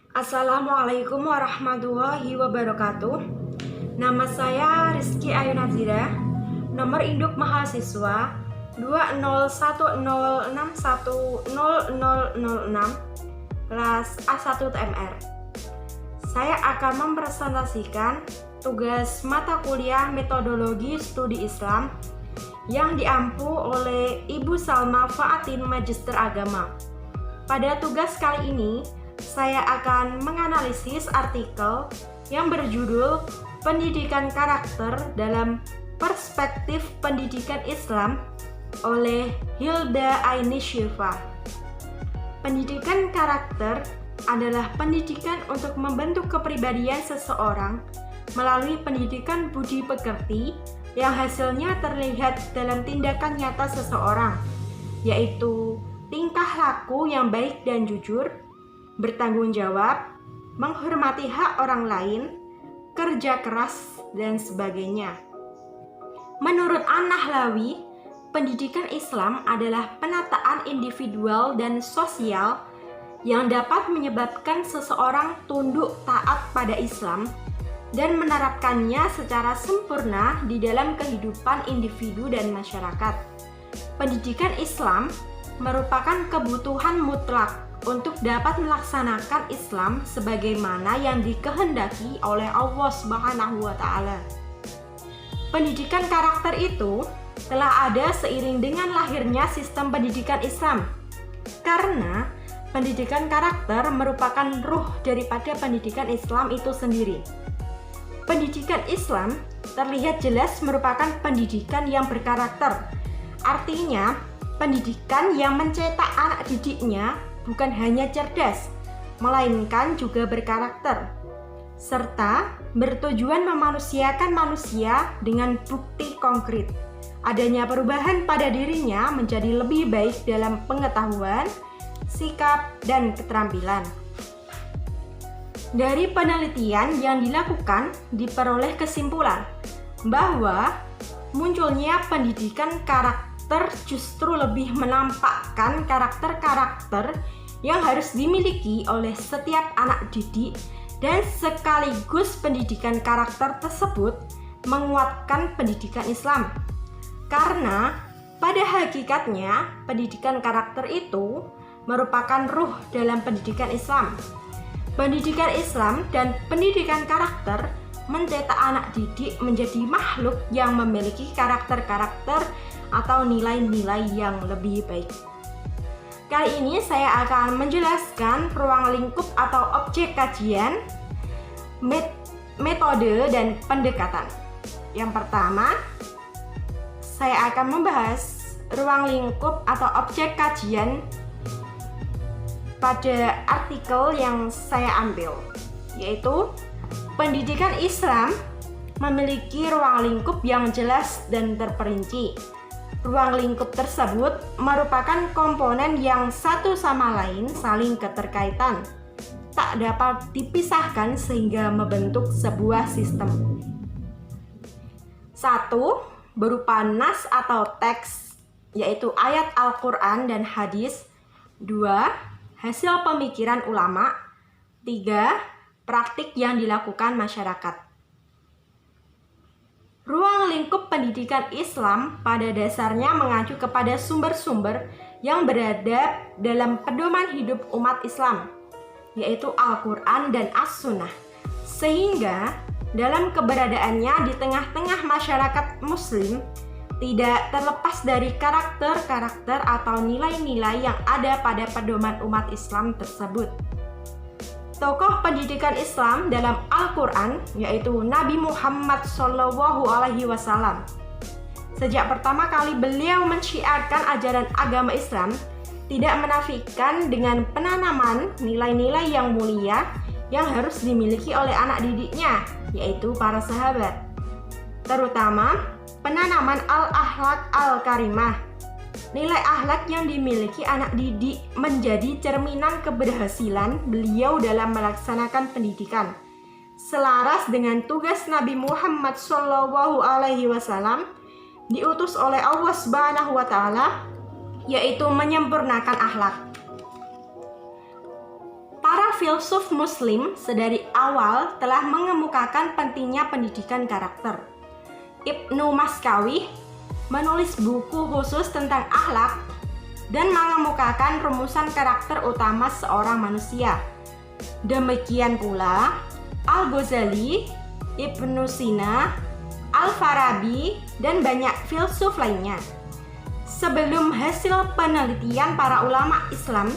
Assalamualaikum warahmatullahi wabarakatuh. Nama saya Rizky Ayu Nazira. Nomor induk mahasiswa 20106100006 kelas A1 TMR. Saya akan mempresentasikan tugas mata kuliah Metodologi Studi Islam yang diampu oleh Ibu Salma Faatin, Magister Agama. Pada tugas kali ini, saya akan menganalisis artikel yang berjudul Pendidikan Karakter dalam Perspektif Pendidikan Islam oleh Hilda Aini Syifa. Pendidikan karakter adalah pendidikan untuk membentuk kepribadian seseorang melalui pendidikan budi pekerti yang hasilnya terlihat dalam tindakan nyata seseorang, yaitu tingkah laku yang baik dan jujur, bertanggung jawab, menghormati hak orang lain, kerja keras, dan sebagainya. Menurut An-Nahlawi, pendidikan Islam adalah penataan individual dan sosial yang dapat menyebabkan seseorang tunduk taat pada Islam dan menerapkannya secara sempurna di dalam kehidupan individu dan masyarakat. Pendidikan Islam merupakan kebutuhan mutlak untuk dapat melaksanakan Islam sebagaimana yang dikehendaki oleh Allah Subhanahu wa Ta'ala. Pendidikan karakter itu telah ada seiring dengan lahirnya sistem pendidikan Islam, karena pendidikan karakter merupakan ruh daripada pendidikan Islam itu sendiri. Pendidikan Islam terlihat jelas merupakan pendidikan yang berkarakter, artinya pendidikan yang mencetak anak didiknya bukan hanya cerdas, melainkan juga berkarakter, serta bertujuan memanusiakan manusia dengan bukti konkret. Adanya perubahan pada dirinya menjadi lebih baik dalam pengetahuan, sikap, dan keterampilan. Dari penelitian yang dilakukan, diperoleh kesimpulan bahwa munculnya pendidikan karakter justru lebih menampakkan karakter-karakter yang harus dimiliki oleh setiap anak didik, dan sekaligus pendidikan karakter tersebut menguatkan pendidikan Islam. Karena pada hakikatnya pendidikan karakter itu merupakan ruh dalam pendidikan Islam. Pendidikan Islam dan pendidikan karakter mencetak anak didik menjadi makhluk yang memiliki karakter-karakter atau nilai-nilai yang lebih baik. Kali ini saya akan menjelaskan ruang lingkup atau objek kajian, metode, dan pendekatan. Yang pertama, saya akan membahas ruang lingkup atau objek kajian pada artikel yang saya ambil, yaitu pendidikan Islam memiliki ruang lingkup yang jelas dan terperinci. Ruang lingkup tersebut merupakan komponen yang satu sama lain saling keterkaitan, tak dapat dipisahkan sehingga membentuk sebuah sistem. 1. Berupa nas atau teks, yaitu ayat Al-Quran dan hadis. 2. Hasil pemikiran ulama. 3. Praktik yang dilakukan masyarakat. Ruang lingkup pendidikan Islam pada dasarnya mengacu kepada sumber-sumber yang berada dalam pedoman hidup umat Islam, yaitu Al-Quran dan As-Sunnah, sehingga dalam keberadaannya di tengah-tengah masyarakat Muslim tidak terlepas dari karakter-karakter atau nilai-nilai yang ada pada pedoman umat Islam tersebut. Tokoh pendidikan Islam dalam Al-Quran yaitu Nabi Muhammad SAW. Sejak pertama kali beliau mensyiarkan ajaran agama Islam, tidak menafikan dengan penanaman nilai-nilai yang mulia yang harus dimiliki oleh anak didiknya, yaitu para sahabat. Terutama penanaman al-akhlak al-karimah. Nilai akhlak yang dimiliki anak didik menjadi cerminan keberhasilan beliau dalam melaksanakan pendidikan. Selaras dengan tugas Nabi Muhammad SAW diutus oleh Allah Subhanahu wa Ta'ala, yaitu menyempurnakan akhlak. Para filsuf Muslim sedari awal telah mengemukakan pentingnya pendidikan karakter. Ibnu Maskawih menulis buku khusus tentang akhlak dan mengemukakan rumusan karakter utama seorang manusia. Demikian pula Al-Ghazali, Ibnu Sina, Al-Farabi, dan banyak filsuf lainnya. Sebelum hasil penelitian para ulama Islam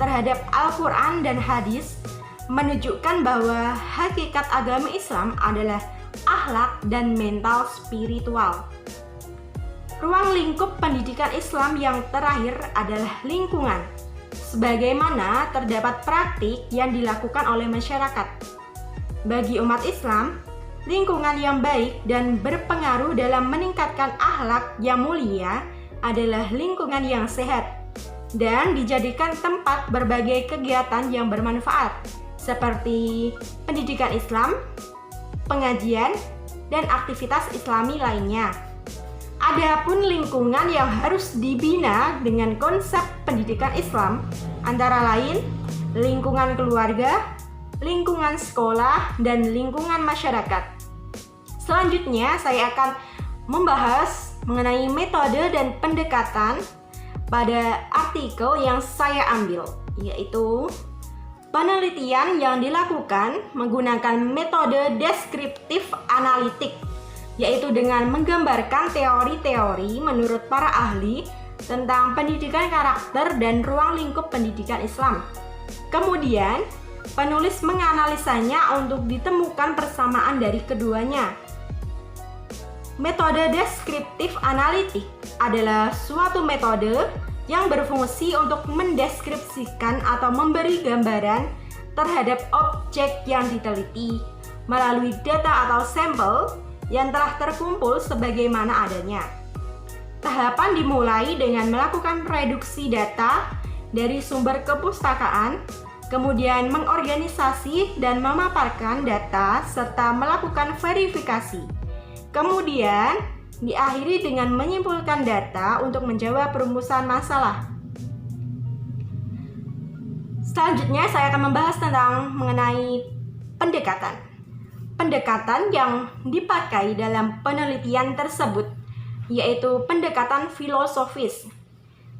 terhadap Al-Quran dan hadis menunjukkan bahwa hakikat agama Islam adalah akhlak dan mental spiritual. Ruang lingkup pendidikan Islam yang terakhir adalah lingkungan, sebagaimana terdapat praktik yang dilakukan oleh masyarakat. Bagi umat Islam, lingkungan yang baik dan berpengaruh dalam meningkatkan akhlak yang mulia adalah lingkungan yang sehat dan dijadikan tempat berbagai kegiatan yang bermanfaat seperti pendidikan Islam, pengajian, dan aktivitas Islami lainnya. Adapun lingkungan yang harus dibina dengan konsep pendidikan Islam antara lain lingkungan keluarga, lingkungan sekolah, dan lingkungan masyarakat. Selanjutnya saya akan membahas mengenai metode dan pendekatan pada artikel yang saya ambil, yaitu penelitian yang dilakukan menggunakan metode deskriptif analitik, yaitu dengan menggambarkan teori-teori menurut para ahli tentang pendidikan karakter dan ruang lingkup pendidikan Islam. Kemudian, penulis menganalisanya untuk ditemukan persamaan dari keduanya. Metode deskriptif analitik adalah suatu metode yang berfungsi untuk mendeskripsikan atau memberi gambaran terhadap objek yang diteliti melalui data atau sampel yang telah terkumpul sebagaimana adanya. Tahapan dimulai dengan melakukan reduksi data dari sumber kepustakaan, kemudian mengorganisasi dan memaparkan data serta melakukan verifikasi. Kemudian diakhiri dengan menyimpulkan data untuk menjawab perumusan masalah. Selanjutnya saya akan membahas tentang mengenai pendekatan. Pendekatan yang dipakai dalam penelitian tersebut yaitu pendekatan filosofis.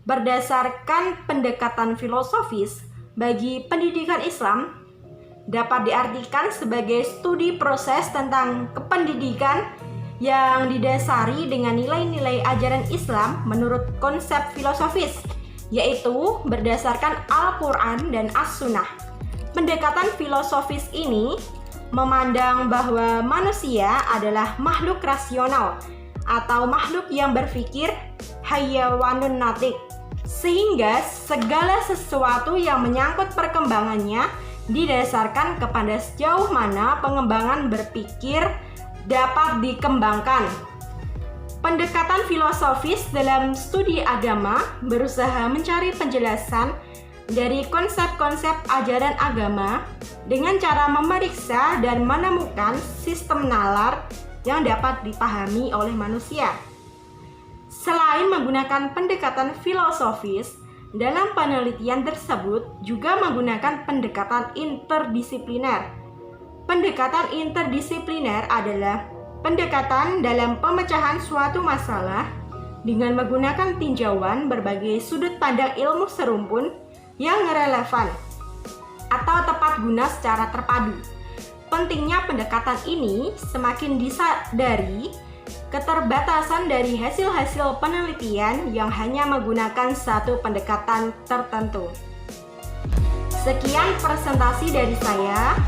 Berdasarkan pendekatan filosofis bagi pendidikan Islam dapat diartikan sebagai studi proses tentang kependidikan yang didasari dengan nilai-nilai ajaran Islam menurut konsep filosofis, yaitu berdasarkan Al-Quran dan As-Sunnah. Pendekatan filosofis ini memandang bahwa manusia adalah makhluk rasional atau makhluk yang berpikir hayawanun natik, sehingga segala sesuatu yang menyangkut perkembangannya didasarkan kepada sejauh mana pengembangan berpikir dapat dikembangkan. Pendekatan filosofis dalam studi agama berusaha mencari penjelasan dari konsep-konsep ajaran agama dengan cara memeriksa dan menemukan sistem nalar yang dapat dipahami oleh manusia. Selain menggunakan pendekatan filosofis, dalam penelitian tersebut juga menggunakan pendekatan interdisipliner. Pendekatan interdisipliner adalah pendekatan dalam pemecahan suatu masalah dengan menggunakan tinjauan berbagai sudut pandang ilmu serumpun yang relevan atau tepat guna secara terpadu. Pentingnya pendekatan ini semakin disadari keterbatasan dari hasil-hasil penelitian yang hanya menggunakan satu pendekatan tertentu. Sekian presentasi dari saya.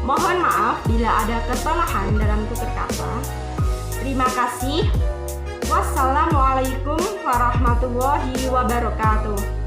Mohon maaf bila ada kesalahan dalam tutur kata. Terima kasih. Wassalamualaikum warahmatullahi wabarakatuh.